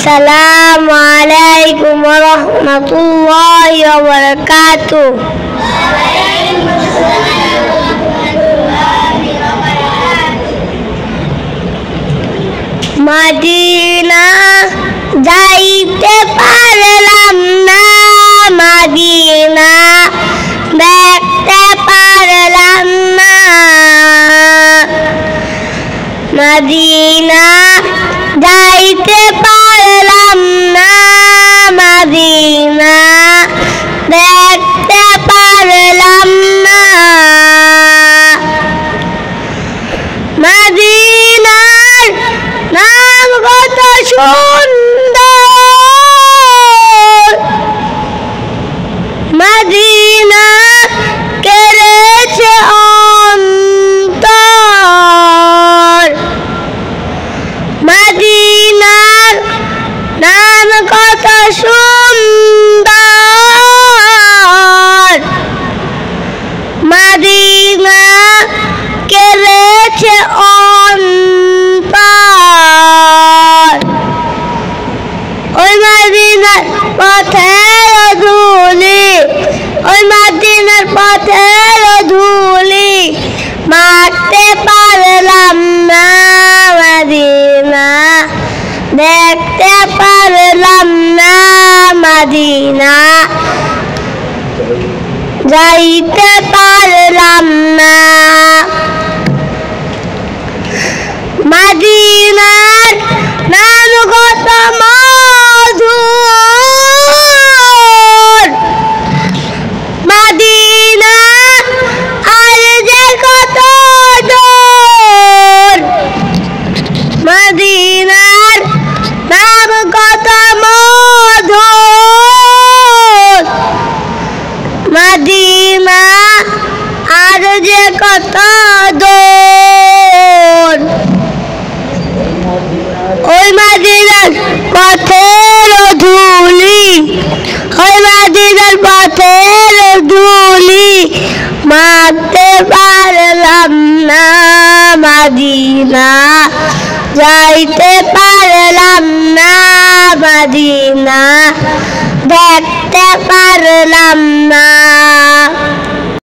আসসালামু আলাইকুম ওয়া রাহমাতুল্লাহি ওয়া বারাকাতুহু। মদিনা যাইতে পারলাম না, মদিনা দেখতে পারলাম না, মদিনা যাইতে পারলাম না, মদিনা দেখতে পারলাম না, মদিনার নাম কত সুন্দর, মদিনা কেড়েছে অন্তর, মদিনার নাম কত সুন্দর, মদিনা কেড়েছে অন্তর। ওই মদিনার পথের ধুলি, ওই মদিনার পথের ধুলি মারতে পারলাম না, মদিনা দেখতে পারলাম না, মদিনা যাইতে পারলাম না, মদিনার নাম কত মধুর, মদিনা আর যে কত দূর, মদিনার নাম কত মধুর, মদিনা আর যে কত দূর। ওই মদিনার পথের ধুলি, ওই মদিনার পথের ধুলি মারতে পারলাম না, মদিনা যাইতে পারলাম না, মদিনা দেখতে পারলাম না।